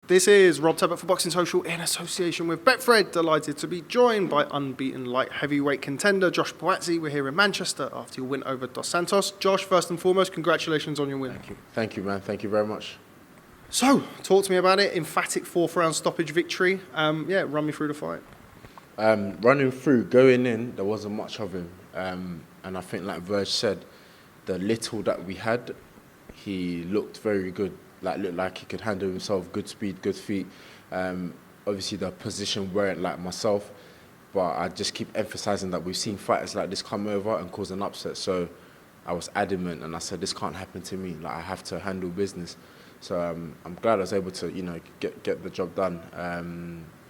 This is Rob Tebbutt for Boxing Social in association with Betfred. Delighted to be joined by unbeaten light heavyweight contender Joshua Buatsi. We're here in Manchester after your win over Dos Santos. Josh, first and foremost, congratulations on your win. Thank you, man. Thank you very much. So, talk to me about it. Emphatic fourth round stoppage victory. Run me through the fight. Running through, going in, there wasn't much of him. And I think, like Virg said, the little that we had, he looked very good. Looked like he could handle himself, good speed, good feet. Obviously the position weren't like myself, but I just keep emphasizing that we've seen fighters like this come over and cause an upset. So I was adamant and I said, this can't happen to me. Like, I have to handle business. So I'm glad I was able to, get the job done.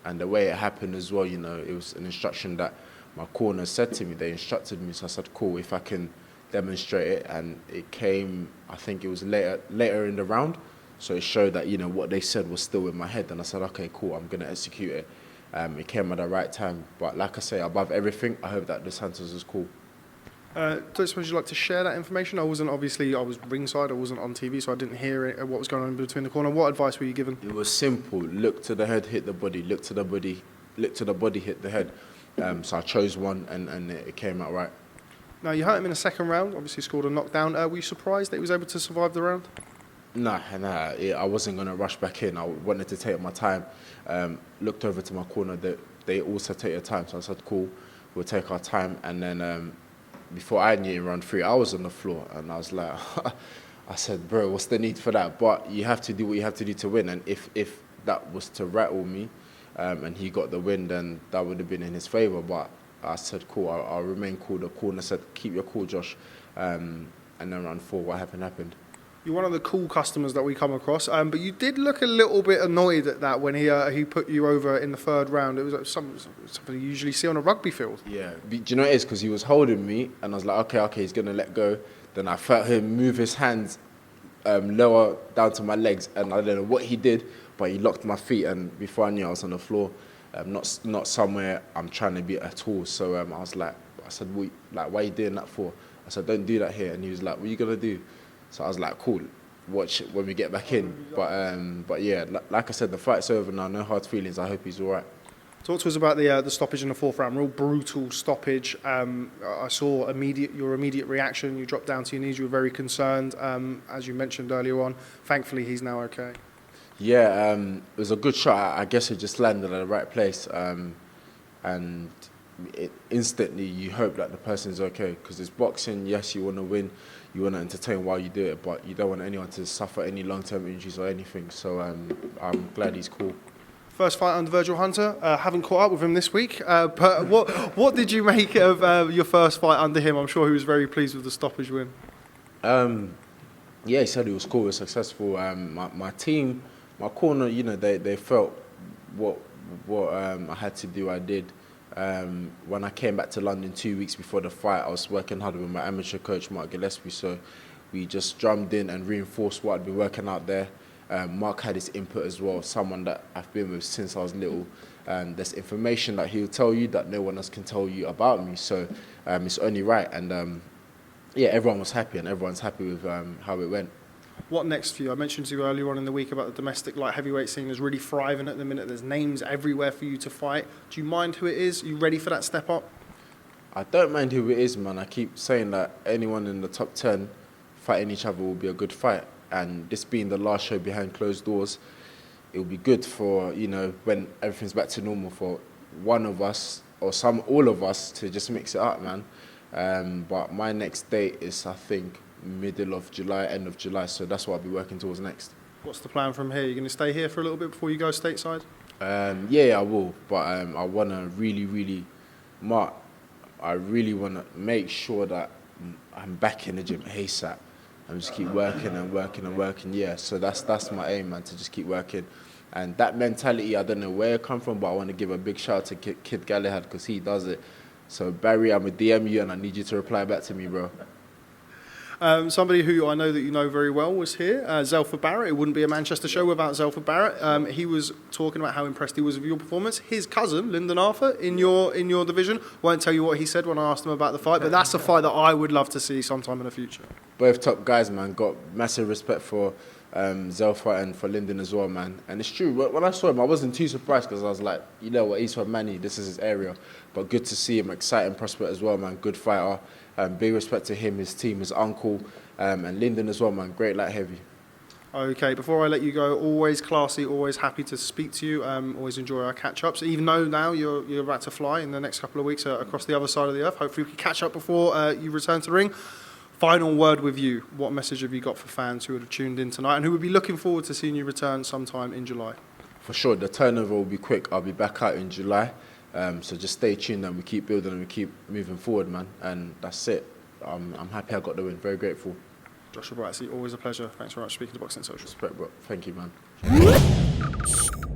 And the way it happened as well, it was an instruction that my corner said to me. They instructed me, so I said, cool, if I can demonstrate it. And it came, I think it was later in the round. So it showed that, what they said was still in my head. And I said, okay, cool, I'm going to execute it. It came at the right time. But like I say, above everything, I hope that Dos Santos is cool. Don't suppose you'd like to share that information? I was ringside, I wasn't on TV, so I didn't hear it, what was going on in between the corner. What advice were you given? It was simple. Look to the head, hit the body. Look to the body, hit the head. So I chose one and it came out right. Now, you hurt him in the second round, obviously scored a knockdown. Were you surprised that he was able to survive the round? Nah, I wasn't going to rush back in. I wanted to take my time. Looked over to my corner. They also take their time. So I said, cool, we'll take our time. And then before I knew in round 3, I was on the floor. And I was like, I said, bro, what's the need for that? But you have to do what you have to do to win. And if that was to rattle me and he got the win, then that would have been in his favour. But I said, cool, I'll remain cool. The corner said, keep your cool, Josh. And then round 4, what happened. You're one of the cool customers that we come across, but you did look a little bit annoyed at that when he put you over in the third round. It was something you usually see on a rugby field. Yeah, do you know what it is? Because he was holding me, and I was like, okay, he's going to let go. Then I felt him move his hands lower down to my legs, and I don't know what he did, but he locked my feet, and before I knew I was on the floor, not somewhere I'm trying to be at all. So I said, why are you doing that for? I said, don't do that here. And he was like, what are you going to do? So I was like, cool, watch when we get back in. But yeah, like I said, the fight's over now, no hard feelings. I hope he's all right. Talk to us about the stoppage in the fourth round, real brutal stoppage. I saw your immediate reaction. You dropped down to your knees, you were very concerned. As you mentioned earlier on, thankfully he's now okay. Yeah, it was a good shot. I guess it just landed at the right place. And instantly you hope that the person's okay, because it's boxing. Yes, you want to win, you want to entertain while you do it, but you don't want anyone to suffer any long-term injuries or anything. So I'm glad he's cool. First fight under Virgil Hunter. Haven't caught up with him this week, but what did you make of your first fight under him? I'm sure he was very pleased with the stoppage win. Yeah, he said it was cool, it was successful. My team, my corner, they felt what I had to do, I did. When I came back to London 2 weeks before the fight, I was working hard with my amateur coach, Mark Gillespie, so we just drummed in and reinforced what I'd been working out there. Mark had his input as well, someone that I've been with since I was little. There's information that he'll tell you that no one else can tell you about me, so it's only right. And yeah, everyone was happy, and everyone's happy with how it went. What next for you? I mentioned to you earlier on in the week about the domestic light heavyweight scene is really thriving at the minute. There's names everywhere for you to fight. Do you mind who it is? Are you ready for that step up? I don't mind who it is, man. I keep saying that anyone in the top 10 fighting each other will be a good fight. And this being the last show behind closed doors, it will be good for, when everything's back to normal, for one of us or all of us to just mix it up, man. But my next date is, I think, middle of July, end of July, so that's what I'll be working towards next. What's the plan from here? You're going to stay here for a little bit before you go stateside? Yeah, I will, but I want to really want to make sure that I'm back in the gym ASAP and just keep working and working. Yeah, so that's my aim, man, to just keep working. And that mentality, I don't know where it come from, but I want to give a big shout out to Kid Galahad, because he does it. So Barry, I'm going to DM you and I need you to reply back to me, bro. Somebody who I know that you know very well was here, Zelford Barrett. It wouldn't be a Manchester show without Zelford Barrett. He was talking about how impressed he was with your performance. His cousin, Lyndon Arthur, in your division, won't tell you what he said when I asked him about the fight, but that's a fight that I would love to see sometime in the future. Both top guys, man. Got massive respect for Zelfa and for Lyndon as well, man. And it's true, when I saw him, I wasn't too surprised because I was like, you know what, he's from Manny, this is his area. But good to see him, exciting prospect as well, man. Good fighter. Big respect to him, his team, his uncle, and Lyndon as well, man. Great light heavy. Okay, before I let you go, always classy, always happy to speak to you. Always enjoy our catch-ups. Even though now you're about to fly in the next couple of weeks across the other side of the earth, hopefully we can catch up before you return to the ring. Final word with you. What message have you got for fans who would have tuned in tonight and who would be looking forward to seeing you return sometime in July? For sure, the turnover will be quick. I'll be back out in July. So just stay tuned and we keep building and we keep moving forward, man. And that's it. I'm happy I got the win. Very grateful. Joshua Buatsi, always a pleasure. Thanks very much for speaking to Boxing Social. Respect, bro. Thank you, man.